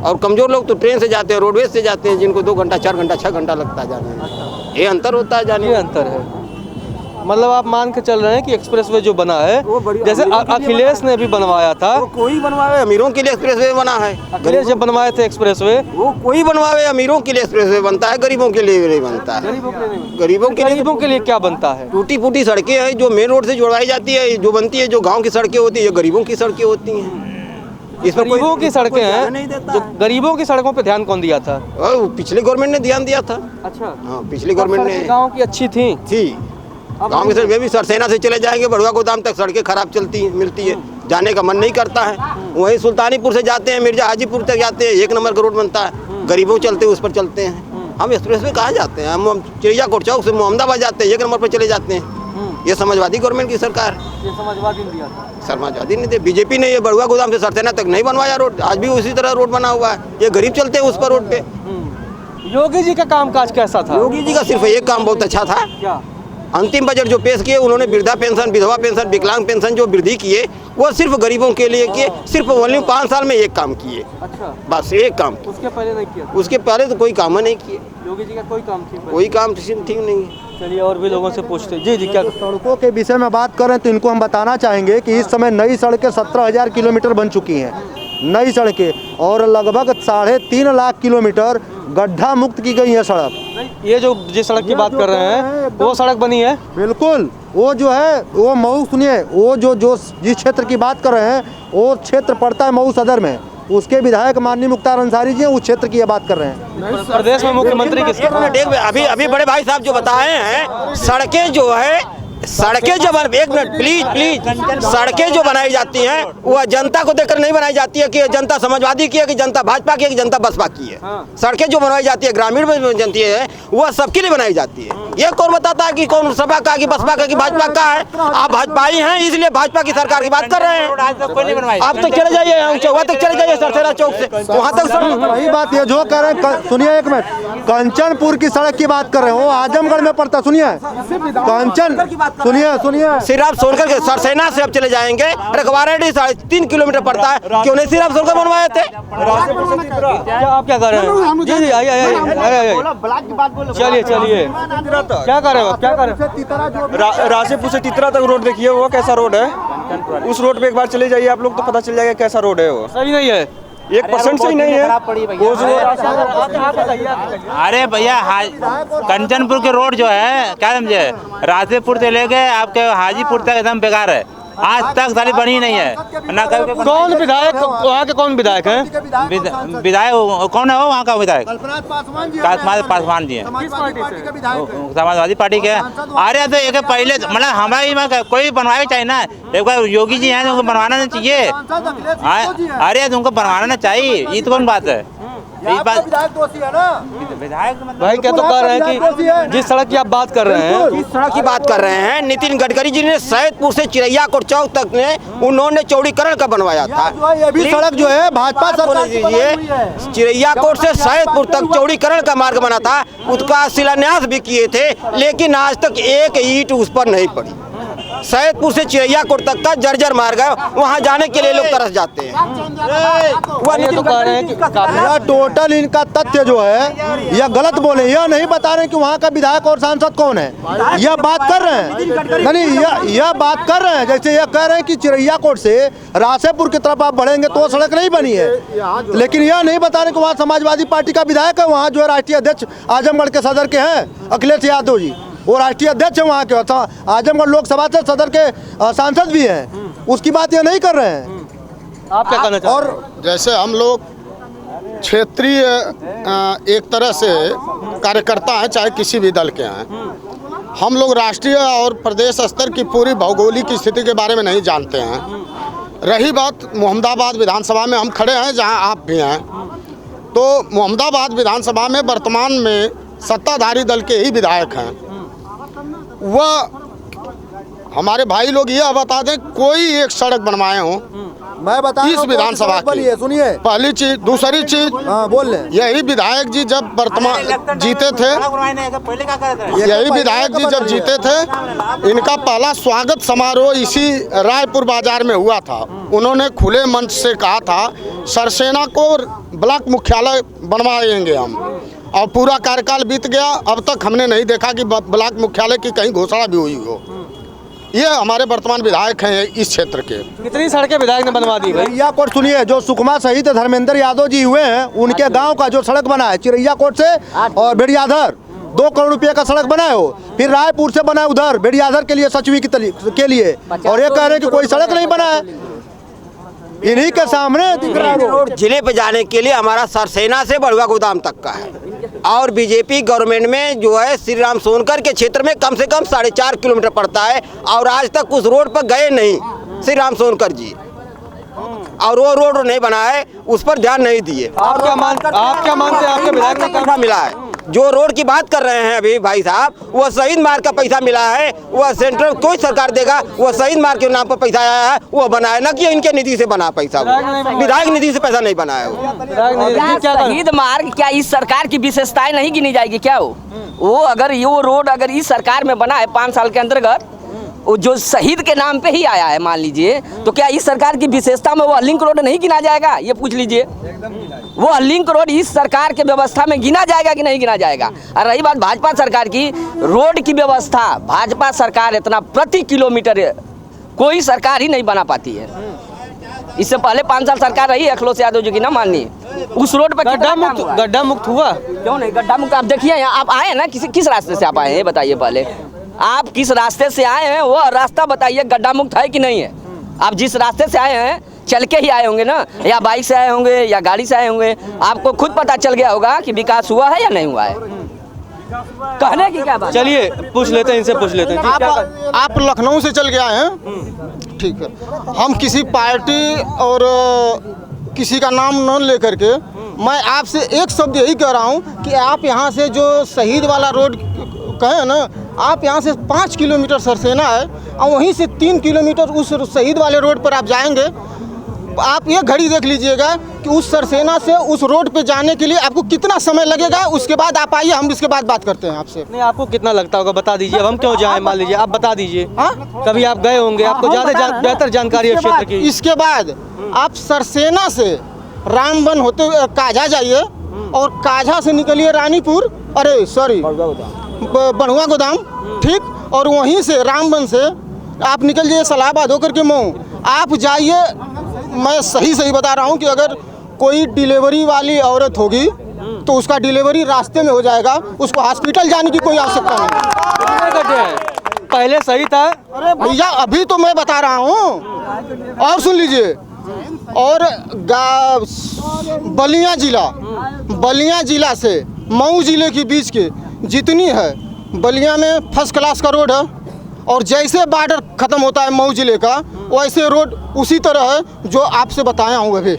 और कमजोर लोग तो ट्रेन से जाते हैं, रोडवेज से जाते हैं, जिनको 2 घंटा 4 घंटा 6 घंटा लगता है जाने में। ये अंतर होता है जाने। ये अंतर है। मतलब आप मान के चल रहे हैं कि एक्सप्रेसवे जो बना है, जैसे अखिलेश ने भी बनवाया था, वो कोई बनवावे, अमीरों के लिए एक्सप्रेसवे बना है। अखिलेश जब बनवाए थे एक्सप्रेसवे, वो कोई बनवावे, अमीरों के लिए एक्सप्रेसवे बनता है, गरीबों के लिए नहीं बनता है। गरीबों के लिए क्या बनता है? टूटी फूटी सड़कें हैं जो मेन रोड से जोड़वाई जाती है, जो बनती है, जो गाँव की सड़कें होती है, गरीबों की सड़कें होती हैं। इस गरीबों की सड़कें हैं, जो गरीबों की सड़कों पे ध्यान कौन दिया था? पिछले गवर्नमेंट ने ध्यान दिया था। अच्छा। हाँ, पिछली गवर्नमेंट ने। गाँव की अच्छी थी। गाँव की सड़क में भी सरसेना से चले जाएंगे बड़ुआ गोदाम तक सड़कें खराब चलती हैं, मिलती है, जाने का मन नहीं करता है। वहीं सुल्तानीपुर से जाते हैं मिर्जा हाजीपुर तक जाते हैं, 1 नंबर का रोड बनता है, गरीबों चलते हैं उस पर चलते हैं। हम एक्सप्रेस में कहाँ जाते हैं? हम चिड़ियाकोट चौक से मोहम्मदाबाद जाते हैं, 1 नंबर पर चले जाते हैं। ये समाजवादी गवर्नमेंट की सरकार, ये समाजवादी ने दिया था। समाजवादी ने दिया, बीजेपी ने ये बड़ुआ गोदाम से सरसेना तक नहीं बनवाया रोड, आज भी उसी तरह रोड बना हुआ है। ये गरीब चलते हैं उस पर रोड पे। योगी जी का कामकाज कैसा था? योगी जी का सिर्फ एक काम बहुत अच्छा था, क्या? अंतिम बजट जो पेश किए उन्होंने वृद्धा पेंशन, विधवा पेंशन, विकलांग पेंशन जो वृद्धि किए वो सिर्फ गरीबों के लिए किए। सिर्फ ओनली 5 साल में एक काम किए, अच्छा, बस एक काम। उसके पहले नहीं किया? उसके पहले तो कोई काम नहीं किए, योगी जी का कोई काम ठीक कोई काम ठीक नहीं है। चलिए और भी लोगों से पूछते। जी जी, क्या सड़कों के विषय में बात करें तो इनको हम बताना चाहेंगे कि इस समय नई सड़कें 17,000 किलोमीटर बन चुकी हैं, नई सड़कें, और लगभग 3.5 लाख किलोमीटर गड्ढा मुक्त की गई है सड़क। ये जो जिस सड़क की बात कर रहे हैं वो सड़क बनी है? बिल्कुल, वो जो है वो मऊ, सुनिए, वो जो जिस क्षेत्र की बात कर रहे हैं वो क्षेत्र पड़ता है मऊ सदर में, उसके विधायक माननीय मुख्तार अंसारी जी हैं, उस क्षेत्र की बात कर रहे हैं। प्रदेश में मुख्यमंत्री अभी अभी बड़े भाई साहब जो बताए हैं, सड़कें जो है, सड़कें जो एक मिनट प्लीज, सड़कें जो बनाई जाती हैं वह जनता को देखकर नहीं बनाई जाती है कि जनता समाजवादी की है, कि जनता भाजपा की है, कि जनता बसपा की है। सड़कें जो बनवाई जाती है ग्रामीण में जनती है वह सबके लिए बनाई जाती है। ये कौन बताता है कि कौन सपा का, कि बसपा का, कि भाजपा का है? आप भाजपाई हैं इसलिए भाजपा की सरकार की बात कर रहे हैं। आप तो चले जाइए चौवा तक, चले जाइए सरसेना चौक से, वहाँ तक वही बात ये जो कह रहे हैं, सुनिए एक मिनट, कंचनपुर की सड़क की बात कर रहे हैं, वो आजमगढ़ में पड़ता, सुनिए कंचन, सुनिए सिर्फ सोनकर के सरसेना से अब चले जाएंगे, रखवारेडी 3.5 किलोमीटर पड़ता है, क्यों नहीं सिर्फ सोनकर बनवाए थे? आप क्या कर रहे हैं? जी जी, आइए, चलिए, क्या कर रहे हो? क्या कर रहे हो? राजेपुर से तितरा तक रोड देखिए, वो कैसा रोड है? उस रोड पे एक बार चले जाइए आप लोग तो पता चल जाएगा कैसा रोड है। वो सही नहीं है, 1% सही नहीं है। अरे भैया, कंचनपुर के रोड जो है, क्या समझे, राजेपुर से लेके आपके हाजीपुर तक एकदम बेकार है, आज तक साली बनी नहीं है ना। कौन विधायक वहाँ के, कौन विधायक हैं? विधायक कौन है वो वहाँ का विधायक? पासवान जी हैं, समाजवादी पार्टी के। अरे तो एक पहले मतलब हमारे कोई बनवाए चाहिए ना, एक बार योगी जी हैं तो उनको बनवाना नहीं चाहिए। अरे तुमको बनवाना नहीं चाहिए, ये तो कौन बात है? विधायक भाई क्या तो कह रहे हैं कि जिस सड़क की आप बात कर रहे हैं, जिस सड़क की बात कर रहे हैं, नितिन गडकरी जी ने सैदपुर से चिड़ियाकोट चौक तक ने उन्होंने चौड़ीकरण का बनवाया था। ये भी सड़क जो है भाजपा सरकार की बनाई हुई है। चिड़ियाकोट से सैदपुर तक चौड़ीकरण का मार्ग बना था, उसका शिलान्यास भी किए थे, लेकिन आज तक एक ईंट उस पर नहीं पड़ी। सैदपुर से चिड़ियाकोट तक का जर्जर मार्ग है, वहाँ जाने के लिए लोग तरस जाते हैं। ये तो कह रहे हैं कि टोटल इनका तथ्य जो है यह गलत बोले, यह नहीं बता रहे कि वहाँ का विधायक और सांसद कौन है, यह बात कर रहे हैं। नहीं, यह बात कर रहे हैं, जैसे यह कह रहे हैं कि चिड़ियाकोट से रासेपुर की तरफ आप बढ़ेंगे तो सड़क नहीं बनी है, लेकिन यह नहीं बता रहे कि वहाँ समाजवादी पार्टी का विधायक है, वहाँ जो है राष्ट्रीय अध्यक्ष आजमगढ़ के सदर के हैं अखिलेश यादव जी, वो राष्ट्रीय अध्यक्ष है वहाँ के, आजमगढ़ लोकसभा से सदर के सांसद भी हैं, उसकी बात ये नहीं कर रहे हैं। आप क्या कहना चाहते हैं? और जैसे हम लोग क्षेत्रीय एक तरह से कार्यकर्ता हैं, चाहे किसी भी दल के हैं, हम लोग राष्ट्रीय और प्रदेश स्तर की पूरी भौगोलिक स्थिति के बारे में नहीं जानते हैं। रही बात मोहम्मदाबाद विधानसभा में हम खड़े हैं जहां आप भी हैं, तो मोहम्मदाबाद विधानसभा में वर्तमान में सत्ताधारी दल के ही विधायक हैं। वह हमारे भाई लोग यह बता दें कोई एक सड़क बनवाए हों मैं बता इस विधानसभा की, सुनिए पहली चीज। दूसरी चीज, बोल ले, यही विधायक जी जब वर्तमान जीते थे, यही विधायक जी जब जीते थे, इनका पहला स्वागत समारोह इसी रायपुर बाजार में हुआ था। उन्होंने खुले मंच से कहा था सरसेना को ब्लॉक मुख्यालय बनवाएंगे हम, और पूरा कार्यकाल बीत गया, अब तक हमने नहीं देखा कि ब्लॉक मुख्यालय की कहीं घोषणा भी हुई हो। ये हमारे वर्तमान विधायक हैं इस क्षेत्र के। कितनी सड़कें विधायक ने बनवा दी भाई? चिड़ियाकोट सुनिए, जो सुकमा शहीद धर्मेंद्र यादव जी हुए हैं, उनके गांव का जो सड़क बना है चिड़ियाकोट से और बेड़ियाधर, 2 करोड़ रुपए का सड़क बना है वो, फिर रायपुर से बना है उधर बेड़ियाधर के लिए, सचवी के लिए, और ये कह रहे हैं कि कोई सड़क नहीं बना है, इन्हीं के सामने दिख रहा है। जिले पे जाने के लिए हमारा सरसेना से बड़ुआ गोदाम तक का है, और बीजेपी गवर्नमेंट में जो है श्री राम सोनकर के क्षेत्र में कम से कम 4.5 किलोमीटर पड़ता है और आज तक उस रोड पर गए नहीं श्री राम सोनकर जी, और वो रोड नहीं बना है, उस पर ध्यान नहीं दिए। आप क्या मानते हैं आपके विधायक को पैसा मिला है? जो रोड की बात कर रहे हैं अभी भाई साहब, वो शहीद मार्ग का पैसा मिला है, वो सेंट्रल कोई सरकार देगा, वो शहीद मार्ग के नाम पर पैसा आया है, वो बना है, न कि इनके निधि से बना पैसा, विधायक निधि से पैसा नहीं बना है वो। शहीद मार्ग क्या इस सरकार की विशेषताएं नहीं गिनी जाएगी क्या? वो अगर ये रोड अगर इस सरकार में बना है 5 साल के अंतर्गत, वो जो शहीद के नाम पे ही आया है मान लीजिए, तो क्या इस सरकार की विशेषता में वो लिंक रोड नहीं गिना जाएगा? ये पूछ लीजिए, वो लिंक रोड इस सरकार के व्यवस्था में गिना जाएगा कि नहीं गिना जाएगा? और रही बात भाजपा सरकार की, रोड की व्यवस्था भाजपा सरकार इतना प्रति किलोमीटर कोई सरकार ही नहीं बना पाती है। इससे पहले 5 साल सरकार रही अखिलेश यादव जी की, ना माननी, उस रोड पर गड्ढा मुक्त हुआ क्यों नहीं? गड्ढा मुक्त आप देखिए, यहाँ आप आए हैं ना, किस रास्ते से आप आए हैं बताइए? पहले आप किस रास्ते से आए हैं वो रास्ता बताइए, गड्ढा मुक्त है कि नहीं है? आप जिस रास्ते से आए हैं चल के ही आए होंगे ना, या बाइक से आए होंगे या गाड़ी से आए होंगे, आपको खुद पता चल गया होगा कि विकास हुआ है या नहीं हुआ है। कहने की क्या बात? चलिए पूछ लेते हैं, इनसे पूछ लेते हैं। आप लखनऊ से चल के आए हैं, ठीक है। हम किसी पार्टी और किसी का नाम न लेकर के मैं आपसे एक शब्द यही कह रहा हूँ कि आप यहाँ से जो शहीद वाला रोड कहे ना, आप यहाँ से 5 किलोमीटर सरसेना है और वहीं से 3 किलोमीटर उस शहीद वाले रोड पर आप जाएंगे। आप ये घड़ी देख लीजिएगा कि उस सरसेना से उस रोड पे जाने के लिए आपको कितना समय लगेगा, उसके बाद आप आइए, हम इसके बाद बात करते हैं आपसे। नहीं, आपको कितना लगता होगा बता दीजिए, अब हम क्यों जाएं? मान लीजिए आप बता दीजिए। कभी आप गए होंगे, आपको ज़्यादा बेहतर जानकारी है क्षेत्र की। इसके बाद आप सरसेना से रामबन होते हुए काझा जाइए और काझा से निकलिए रानीपुर, अरे सॉरी बढ़ुआ गोदाम, ठीक, और वहीं से रामबन से आप निकल जाइए सलाहाबाद होकर के मऊ। आप जाइए, मैं सही बता रहा हूँ कि अगर कोई डिलीवरी वाली औरत होगी तो उसका डिलीवरी रास्ते में हो जाएगा, उसको हॉस्पिटल जाने की कोई आवश्यकता नहीं। पहले सही था। अरे भैया अभी तो मैं बता रहा हूँ, और सुन लीजिए। और बलिया जिला से मऊ जिले के बीच के जितनी है, बलिया में फर्स्ट क्लास का रोड है, और जैसे बॉर्डर ख़त्म होता है मऊ जिले का, वैसे रोड उसी तरह है जो आपसे बताया हूँ अभी।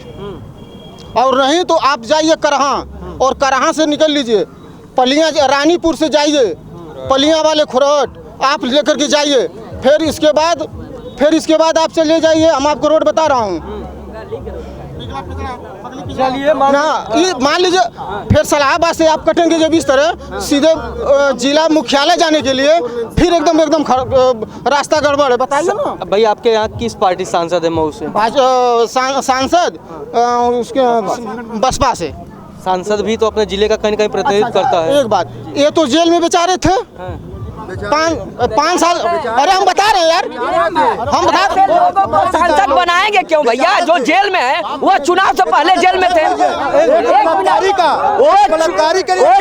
और नहीं तो आप जाइए करहा, और करहा से निकल लीजिए पलिया, रानीपुर से जाइए पलिया वाले खुरट आप लेकर के जाइए, फिर इसके बाद आप चले जाइए, हम आपको रोड बता रहा हूँ। चलिए मान लीजिए, फिर सलाहाबाद से आप कटेंगे जब इस तरह सीधे जिला मुख्यालय जाने के लिए, फिर एकदम रास्ता गड़बड़ है, बताइए ना। भाई आपके यहाँ किस पार्टी सांसद है मऊ से? सांसद उसके बसपा से। सांसद भी तो अपने जिले का कहीं न कहीं प्रतिनिधित्व करता है। एक बात, ये तो जेल में बेचारे थे 5 साल। अरे हम बता रहे हैं यार, हम बता लोगों को सांसद बनाएंगे क्यों भैया? जो जेल में है वो चुनाव से पहले जेल में थे, वो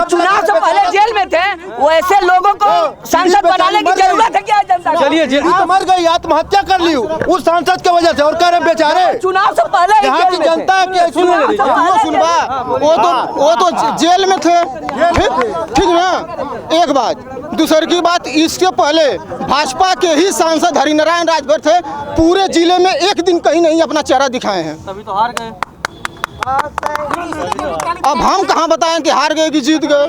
चुनाव से पहले जेल में थे, वो ऐसे लोगों को सांसद बनाने की जरूरत है क्या जनता? चलिए मर गई, आत्महत्या कर ली उस सांसद की वजह से, और कह रहे बेचारे चुनाव से पहले यहाँ की जनता वो तो जेल में थे, ठीक ना। एक बात, दूसरी की बात, इसके पहले भाजपा के ही सांसद हरिनारायण राजभर थे, पूरे जिले में एक दिन कहीं नहीं अपना चेहरा दिखाए हैं। तभी तो हार गए। अब हम कहाँ बताएं कि हार गए कि जीत गए?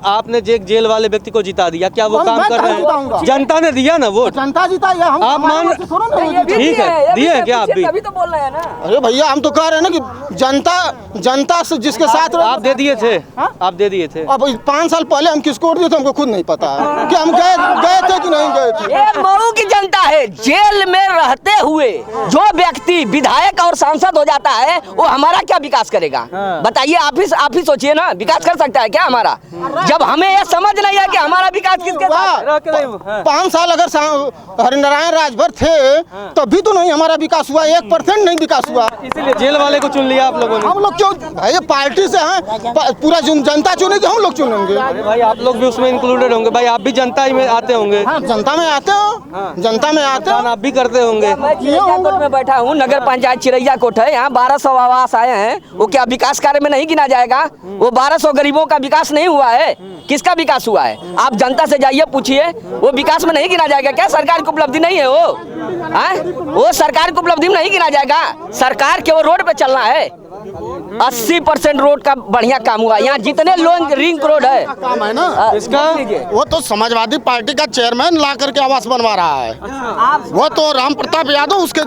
आपने जेल वाले व्यक्ति को जिता दिया, क्या वो काम कर रहे हैं? जनता ने दिया ना वोट, जनता जीता या हम? आप मान, ठीक है, दिए हैं क्या आप भी? अभी तो बोल रहे हैं ना। अरे भैया हम तो कह रहे हैं ना कि जनता से जिसके साथ आप दे दिए थे, आप दे दिए थे। अब 5 साल पहले हम किसको वोट दिए थे हमको खुद नहीं पता है कि हम गए थे कि नहीं गए थे। ये मऊ की जनता है, जेल में रहते हुए जो व्यक्ति विधायक और सांसद हो जाता है वो हमारा क्या विकास करेगा? बताइए, आप ही सोचिए ना, विकास कर सकता है क्या हमारा? जब हमें यह समझ नहीं है कि हमारा विकास किसके साथ। 5 साल अगर हरिनारायण राजभर थे तब भी तो नहीं हमारा विकास हुआ, 1% नहीं विकास हुआ। इसीलिए जेल वाले को चुन लिया आप लोगों ने। हम लोग क्यों भाई, पार्टी से हैं, पूरा जनता चुनेगी, हम लोग चुनेंगे। भाई आप लोग भी उसमें इंक्लूडेड होंगे, भाई आप भी जनता ही में आते होंगे। हाँ, जनता में आते हो, जनता में बनाते मतदान आप भी करते होंगे। मैं चिरैया कोट में बैठा हूँ, नगर पंचायत चिरैया कोट है, यहाँ 1200 आवास आए हैं, वो क्या विकास कार्य में नहीं गिना जाएगा? वो 1200 गरीबों का विकास नहीं हुआ है? किसका विकास हुआ है? आप जनता से जाइए पूछिए, वो विकास में नहीं गिना जाएगा क्या? सरकार की उपलब्धि नहीं है वो सरकार की उपलब्धि में नहीं गिना जाएगा। सरकार के वो रोड पे चलना है, 80% रोड का बढ़िया काम हुआ। यहाँ जितने लोग रिंग रोड है काम है ना इसका, वो तो समाजवादी पार्टी का चेयरमैन ला करके आवास बनवा रहा है। वो तो राम प्रताप यादव उसके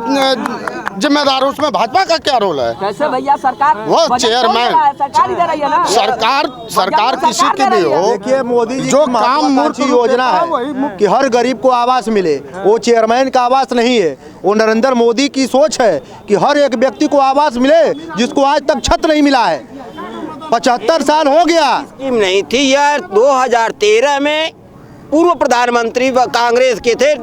जिम्मेदार, उसमें भाजपा का क्या रोल है? कैसे भैया? सरकार वो चेयरमैन, सरकार ही दे रही है ना। सरकार किसी की भी हो, देखिए मोदी जी जो की काम महत्वाकांक्षी योजना है कि हर गरीब को आवास मिले, वो चेयरमैन का आवास नहीं है, वो नरेंद्र मोदी की सोच है कि हर एक व्यक्ति को आवास मिले जिसको आज तक छत नहीं मिला है। 75 साल हो गया। स्कीम नहीं थी यार। 2013 में पूर्व प्रधानमंत्री कांग्रेस के थे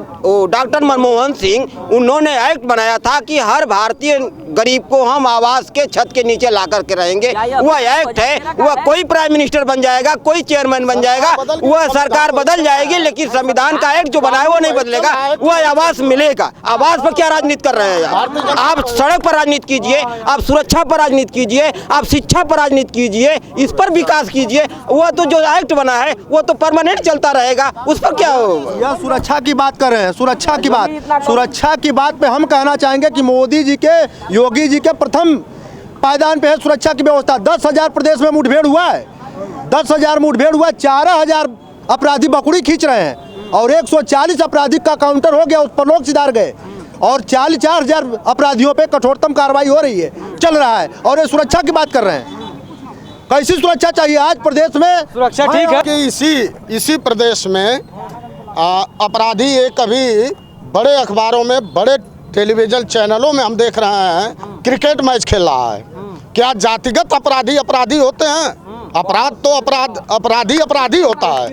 डॉक्टर मनमोहन सिंह, उन्होंने एक्ट बनाया था कि हर भारतीय गरीब को हम आवास के छत के नीचे ला करके रहेंगे। वह एक्ट है, वह कोई प्राइम मिनिस्टर बन जाएगा, कोई चेयरमैन बन जाएगा, वह सरकार बदल जाएगी, लेकिन संविधान का एक्ट जो बना है वो नहीं बदलेगा। वह आवास मिलेगा। आवास पर क्या राजनीति कर रहे हैं यार? आप सड़क पर राजनीति कीजिए, आप सुरक्षा पर राजनीति कीजिए, आप शिक्षा पर राजनीति कीजिए, इस पर विकास कीजिए। वह तो जो एक्ट बना है वो तो परमानेंट चलता रहेगा, उस पर क्या होगा? यह सुरक्षा की बात कर रहे हैं, सुरक्षा की बात पे हम कहना चाहेंगे कि मोदी जी के, योगी जी के प्रथम पायदान पे है सुरक्षा की व्यवस्था। 10,000 प्रदेश में मुठभेड़ हुआ है, 10,000 मुठभेड़ हुआ, 11,000 अपराधी बकुड़ी खींच रहे हैं और 140 अपराधी का काउंटर हो गया, उस पर लोग सिधार गए और 44,000 अपराधियों पे कठोरतम कार्रवाई हो रही है, चल रहा है, और ये सुरक्षा की बात कर रहे हैं। कैसी सुरक्षा चाहिए आज प्रदेश में? सुरक्षा ठीक है कि इसी प्रदेश में अपराधी ये कभी बड़े अखबारों में, बड़े टेलीविजन चैनलों में हम देख रहे हैं क्रिकेट मैच खेल रहा है। क्या जातिगत अपराधी होते हैं? अपराध तो अपराधी होता है,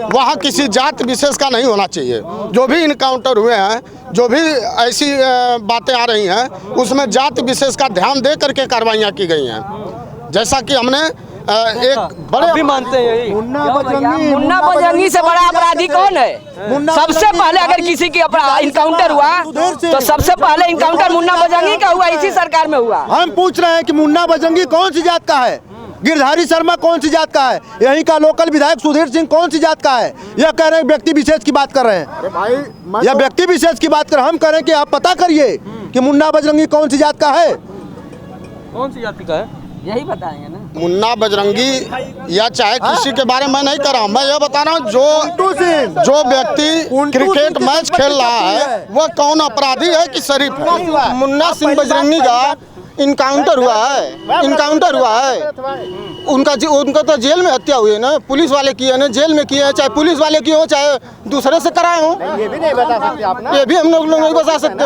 वहाँ किसी जाति विशेष का नहीं होना चाहिए। जो भी इनकाउंटर हुए हैं, जो भी ऐसी बातें आ रही हैं, उसमें जाति विशेष का ध्यान दे करके कार्रवाइयाँ की गई हैं। जैसा कि हमने एक बड़े भी मानते हैं यही। मुन्ना बजरंगी से बड़ा अपराधी कौन है? सबसे पहले अगर किसी की इनकाउंटर हुआ तो सबसे पहले इनकाउंटर मुन्ना बजरंगी का हुआ, इसी सरकार में हुआ। हम पूछ रहे हैं कि मुन्ना बजरंगी कौन सी जात का है? गिरधारी शर्मा कौन सी जात का है? यहीं का लोकल विधायक सुधीर सिंह कौन सी जात का है? यह कह रहे हैं व्यक्ति विशेष की बात कर रहे हैं, यह व्यक्ति विशेष की बात कर। हम कह रहे हैं कि आप पता करिए कि मुन्ना बजरंगी कौन सी जात का है, कौन सी जाति का है, यही बताएंगे ना। मुन्ना बजरंगी या चाहे किसी के बारे में नहीं कर रहा हूँ, मैं ये बता रहा हूँ जो व्यक्ति क्रिकेट मैच खेल रहा है वह कौन अपराधी है कि शरीफ है? मुन्ना सिंह बजरंगी का इनकाउंटर हुआ है, उनका तो जेल में हत्या हुई है ना, पुलिस वाले किए हैं ना, जेल में किए हैं, चाहे पुलिस वाले किए हो चाहे दूसरे से कराए हो, ये भी नहीं बता सकते आप ना, ये भी हम लोग नहीं बता सकते।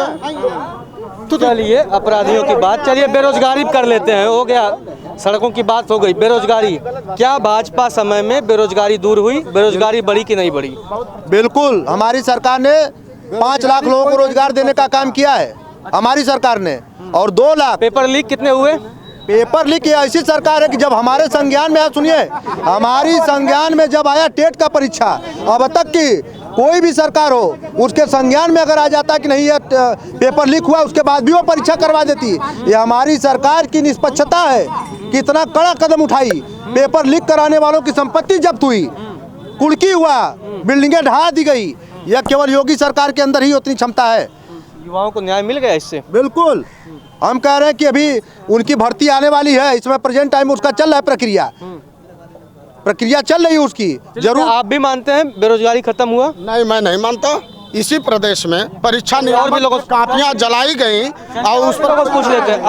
तो चलिए अपराधियों की बात, चलिए बेरोजगारी कर लेते हैं। हो गया, सड़कों की बात हो गई, बेरोजगारी। क्या भाजपा समय में बेरोजगारी दूर हुई? बेरोजगारी बढ़ी कि नहीं बढ़ी? बिल्कुल, हमारी सरकार ने 5 लाख लोगों को रोजगार देने का काम किया है हमारी सरकार ने, और 2 लाख। पेपर लीक कितने हुए? पेपर लीक ऐसी सरकार है कि जब हमारे संज्ञान में आया, सुनिए, हमारी संज्ञान में जब आया टेट का परीक्षा, अब तक की कोई भी सरकार हो उसके संज्ञान में अगर आ जाता कि नहीं ये पेपर लीक हुआ, उसके बाद भी वो परीक्षा करवा देती। ये हमारी सरकार की निष्पक्षता है कि इतना कड़ा कदम उठाई, पेपर लीक कराने वालों की संपत्ति जब्त हुई, कुर्की हुआ, बिल्डिंगें ढहा दी गई। यह केवल योगी सरकार के अंदर ही उतनी क्षमता है। युवाओं को न्याय मिल गया इससे? बिल्कुल, हम कह रहे हैं कि अभी उनकी भर्ती आने वाली है, इसमें प्रेजेंट टाइम उसका चल रहा है, प्रक्रिया चल रही है उसकी। जरूर आप भी मानते हैं बेरोजगारी खत्म हुआ? नहीं, मैं नहीं मानता। इसी प्रदेश में परीक्षा नियामक कापियां जलाई गई और उस पर पूछ लेते हैं,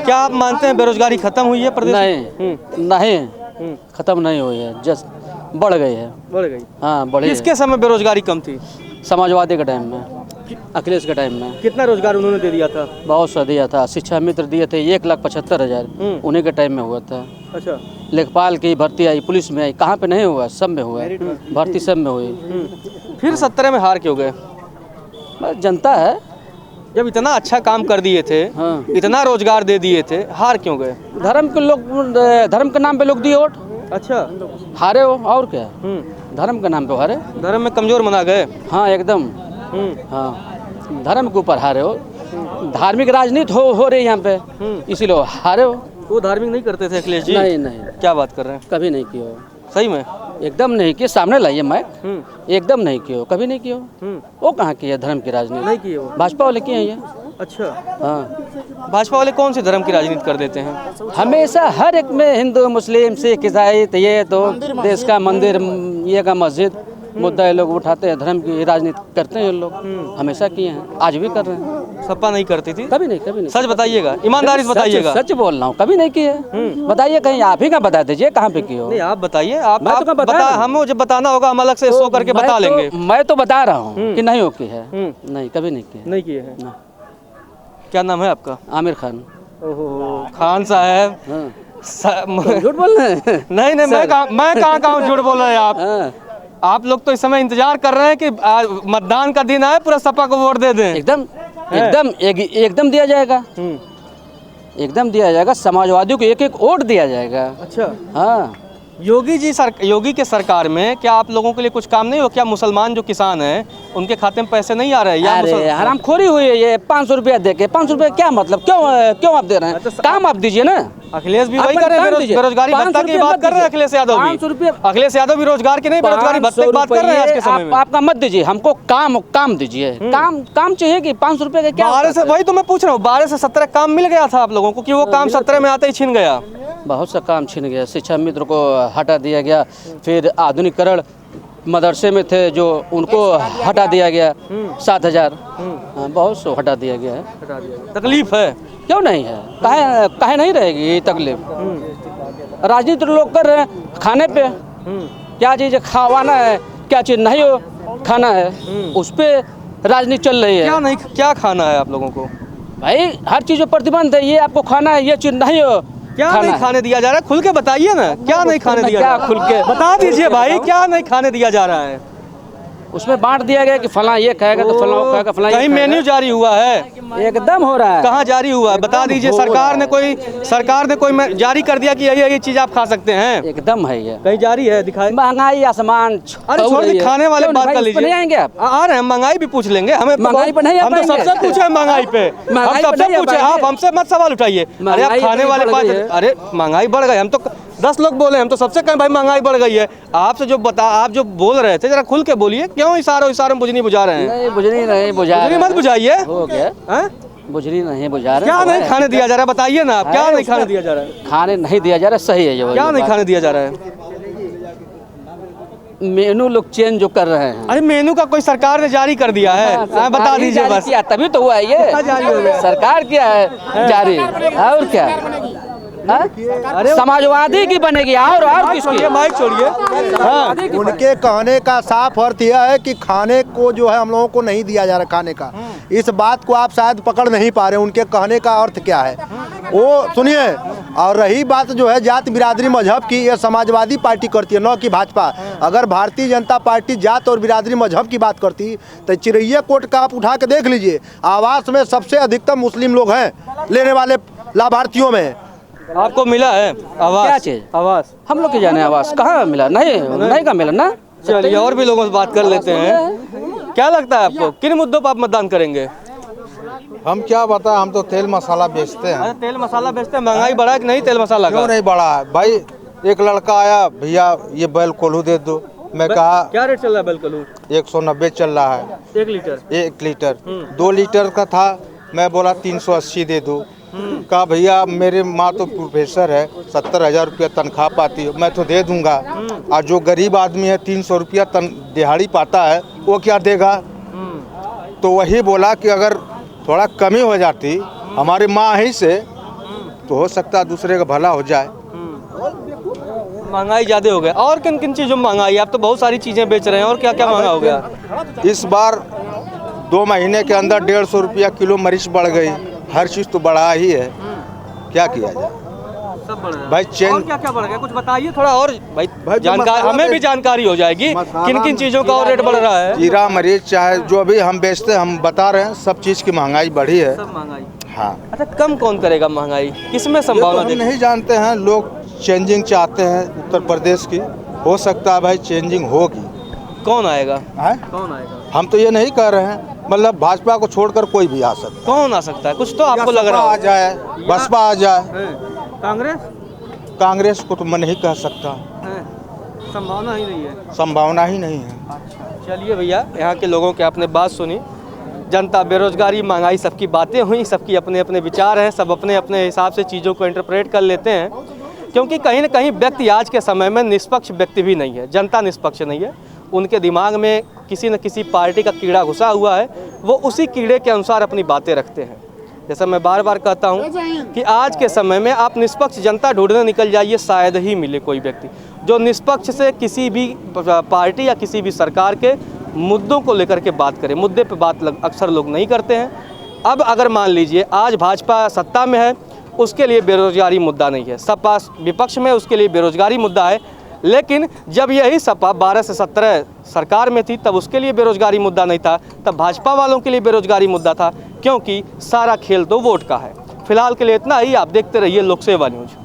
क्या आप मानते हैं बेरोजगारी खत्म हुई है प्रदेश? नहीं, खत्म नहीं हुई है, जस्ट बढ़ गई है। बढ़ गई? हाँ, बढ़ी। किसके समय बेरोजगारी कम थी? समाजवादी के टाइम में, अखिलेश के टाइम में। कितना रोजगार उन्होंने दे दिया था? बहुत सा दिया था, शिक्षा मित्र दिए थे 1,75,000, उन्हीं के टाइम में हुआ था। अच्छा, लेखपाल की भर्ती आई, पुलिस में आई, कहाँ पे नहीं हुआ? सब में हुआ, भर्ती सब में हुई। फिर 17 में हार क्यों गए? बस जनता है। जब इतना अच्छा काम कर दिए थे, हाँ, इतना रोजगार दे दिए थे, हार क्यों गए? धर्म के नाम पे लोग दिए वोट। अच्छा, हारे हो, और क्या? धर्म के नाम पे हारे। धर्म में कमजोर बना गए? हाँ, एकदम। हाँ, धर्म के ऊपर हारे हो। धार्मिक राजनीति हो रही है यहाँ पे, इसीलिए हारे हो। वो धार्मिक नहीं करते थे अखिलेश जी? नहीं नहीं, क्या बात कर रहे हैं? कभी नहीं किया। सही में? एकदम नहीं किए, सामने लाइए माइक। एकदम नहीं किए, कभी नहीं किए। वो कहाँ किया धर्म की राजनीति? नहीं किए वो। भाजपा वाले किए हैं ये। अच्छा, हाँ। भाजपा वाले कौन सी धर्म की राजनीति कर देते हैं? हमेशा हर एक में हिंदू मुस्लिम सिख ईसाई, ये तो देश का मंदिर, ये का मस्जिद, मुद्दा ये लोग उठाते हैं, धर्म की राजनीति करते हैं ये लोग। हमेशा किए हैं, आज भी कर रहे हैं। सपा नहीं करती थी? कभी नहीं, कभी नहीं। सच बताइएगा, ईमानदारी से बताइएगा। सच बोल रहा हूँ, कभी नहीं किए। बताइए कहीं, आप ही का बता दीजिए कहाँ पे किए हो। नहीं, आप बताइए। आप बता, हमें जब बताना होगा हम अलग से शो करके बता लेंगे। मैं तो बता रहा हूँ कि नहीं हो की है। नहीं, कभी नहीं किए। नहीं किए हैं। क्या नाम है आपका? आमिर खान। ओहो, खान साहब। झूठ बोल रहे हैं? नहीं, मैं कहाँ झूठ बोल रहे हैं आप? आप लोग तो इस समय इंतजार कर रहे हैं कि मतदान का दिन आए, पूरा सपा को वोट दे दें। एकदम दिया जाएगा। एकदम दिया जाएगा। समाजवादियों को एक एक वोट दिया जाएगा। अच्छा, हाँ। योगी के सरकार में क्या आप लोगों के लिए कुछ काम नहीं हो? क्या मुसलमान जो किसान हैं उनके खाते में पैसे नहीं आ रहे हैं? अरे हरामखोरी हुई है ये। 500 रुपया दे के, 500 रुपया क्या मतलब? क्यों आप दे रहे हैं? काम आप दीजिए ना। अखिलेश भी वही कर रहे हैं, बेरोजगारी भत्ता की बात कर रहे हैं। अखिलेश यादव भी, अखिलेश यादव भी रोजगार की नहीं, बेरोजगारी भत्ते की बात कर रहे हैं आज के समय में। आपका मत दीजिए, हमको काम दीजिए। काम चाहिए कि 500 रुपये का क्या? 12 से, वही तो मैं पूछ रहा हूँ, 12 से 17 काम मिल गया था आप लोगों को कि वो काम 17 में आते ही छिन गया? बहुत सा काम छिन गया। शिक्षा मित्र को हटा दिया गया, फिर आधुनिकीकरण मदरसे में थे जो उनको हटा दिया गया 7000। बहुत सो हटा दिया गया है। तकलीफ है? क्यों नहीं है, काहे नहीं रहेगी ये तकलीफ। राजनीति लोग कर रहे हैं खाने पे, क्या चीज़ खावाना है, क्या चीज़ नहीं हो खाना है, उस पर राजनीति चल रही है। क्या खाना है आप लोगों को? भाई हर चीज़ पर प्रतिबंध है, ये आपको खाना है, ये चीज़ नहीं हो। क्या नहीं खाने दिया जा रहा है? खुल के बताइए ना, क्या नहीं खाने दिया जा रहा है? खुल के बता दीजिए भाई, क्या नहीं खाने दिया जा रहा है? उसमें बांट दिया गया कि फला ये खाएगा तो फला वो खाएगा, फला कहीं मेन्यू जारी हुआ है? एकदम हो रहा है। कहाँ जारी हुआ है बता दीजिए। सरकार ने कोई जारी कर दिया कि यही चीज आप खा सकते हैं? एकदम है ये। कहीं जारी है? दिखाई। महंगाई आसमान। अरे छोड़ दी, खाने वाले बात कर लीजिए। नहीं आएंगे आप? आ रहे हैं, महंगाई भी पूछ लेंगे। हमें महंगाई पर नहीं, हम तो सबसे पूछे महंगाई पे, हम सबसे पूछे, आप हमसे मत सवाल उठाइए। अरे आप खाने वाले बात, अरे महंगाई बढ़ गई, हम तो 10 लोग बोले, हम तो सबसे कहें भाई महंगाई बढ़ गई है। आपसे आप जो बोल रहे थे, जरा खुल के बोलिए, क्यों इशारों में बुझनी बुझा रहे हैं? नहीं, बुझनी मत बुझाइए। हो गया, बुझनी नहीं बुझा रहे। क्या नहीं खाने दिया जा रहा है बताइए ना आप, क्या नहीं खाने दिया जा रहा है? खाने नहीं दिया जा रहा, सही है ये। क्या नहीं खाने दिया जा रहा है? मेनू लोग चेंज जो कर रहे हैं। अरे मेनू का कोई सरकार ने जारी कर दिया है? बता दीजिए बस। तभी तो हुआ ये जारी हो गया। सरकार क्या है जारी, और क्या? समाजवादी की बनेगी और किसकी? माइक छोड़िए। हाँ। उनके कहने का साफ अर्थ यह है कि खाने को जो है हम लोगों को नहीं दिया जा रहा खाने का। इस बात को आप शायद पकड़ नहीं पा रहे, उनके कहने का अर्थ क्या है वो सुनिए। और रही बात जो है जात बिरादरी मजहब की, ये समाजवादी पार्टी करती है, न कि भाजपा। अगर भारतीय जनता पार्टी जात और बिरादरी मजहब की बात करती तो चिरैया कोट का आप उठा के देख लीजिए, आवास में सबसे अधिकतम मुस्लिम लोग हैं लेने वाले लाभार्थियों में। आपको मिला है आवास? क्या चीज? आवास हम लोग के जाने आवास कहाँ मिला? नहीं का मिला ना। चलिए और भी लोगों से बात कर लेते हैं। क्या लगता है आपको, किन मुद्दों पर आप मतदान करेंगे? हम क्या बताएं, हम तो तेल मसाला बेचते हैं। तेल मसाला बेचते हैं, महंगाई बढ़ा है कि नहीं तेल मसाला का? क्यों नहीं बढ़ा है भाई? एक लड़का आया, भैया ये बैल कोल्हू दे दो। मैं कहा क्या रेट चल रहा है बैल कोल्हू? 190 चल रहा है 1 लीटर। 1 लीटर 2 लीटर का था, मैं बोला 380 दे दो। कहा भैया मेरे माँ तो प्रोफेसर है, 70,000 रुपया तनख्वाह पाती है, मैं तो दे दूंगा। और जो गरीब आदमी है 300 रुपया दिहाड़ी पाता है, वो क्या देगा? तो वही बोला कि अगर थोड़ा कमी हो जाती हमारी माँ ही से, तो हो सकता है दूसरे का भला हो जाए। महंगाई ज़्यादा हो गया। और किन किन चीज़ों में महंगाई? आप तो बहुत सारी चीज़ें बेच रहे हैं, और क्या क्या महंगा हो गया? इस बार 2 महीने के अंदर 150 रुपया किलो मरीच बढ़ गई। हर चीज़ तो बढ़ा ही है, क्या किया जाए? सब बढ़ रहा है भाई चेंज। और क्या क्या बढ़ गया, कुछ बताइए थोड़ा और भाई जानकारी, हमें भी जानकारी हो जाएगी किन किन चीज़ों का और रेट बढ़ रहा है। जीरा मरीच चाहे जो भी हम बेचते हैं, हम बता रहे हैं, सब चीज़ की महंगाई बढ़ी है। सब महंगाई। हाँ। अच्छा, कम कौन करेगा महंगाई? किसमें संभावना? हम नहीं जानते हैं, लोग चेंजिंग चाहते हैं उत्तर प्रदेश की। हो सकता है भाई चेंजिंग होगी। कौन आएगा? है? कौन आएगा? हम तो ये नहीं कह रहे हैं, मतलब भाजपा को छोड़कर कोई भी आ सकता है। कौन आ सकता है? कुछ तो आपको लग रहा आ है। जाए, बसपा आ जाए। कांग्रेस? कांग्रेस को तो मैं नहीं कह सकता, संभावना ही नहीं है। संभावना ही नहीं है। चलिए भैया, यहाँ के लोगों के आपने बात सुनी। जनता, बेरोजगारी, महंगाई, सबकी बातें हुई, सबकी अपने अपने विचार हैं, सब अपने अपने हिसाब से चीज़ों को इंटरप्रेट कर लेते हैं, क्योंकि कहीं ना कहीं व्यक्ति आज के समय में निष्पक्ष व्यक्ति भी नहीं है, जनता निष्पक्ष नहीं है। उनके दिमाग में किसी न किसी पार्टी का कीड़ा घुसा हुआ है, वो उसी कीड़े के अनुसार अपनी बातें रखते हैं। जैसा मैं बार बार कहता हूँ कि आज के समय में आप निष्पक्ष जनता ढूंढने निकल जाइए, शायद ही मिले कोई व्यक्ति जो निष्पक्ष से किसी भी पार्टी या किसी भी सरकार के मुद्दों को लेकर के बात करें। मुद्दे पे बात अक्सर लोग नहीं करते हैं। अब अगर मान लीजिए आज भाजपा सत्ता में है, उसके लिए बेरोजगारी मुद्दा नहीं है, सपा विपक्ष में, उसके लिए बेरोजगारी मुद्दा है। लेकिन जब यही सपा 12 से 17 सरकार में थी, तब उसके लिए बेरोजगारी मुद्दा नहीं था, तब भाजपा वालों के लिए बेरोजगारी मुद्दा था, क्योंकि सारा खेल तो वोट का है। फिलहाल के लिए इतना ही। आप देखते रहिए लोक सेवा न्यूज़।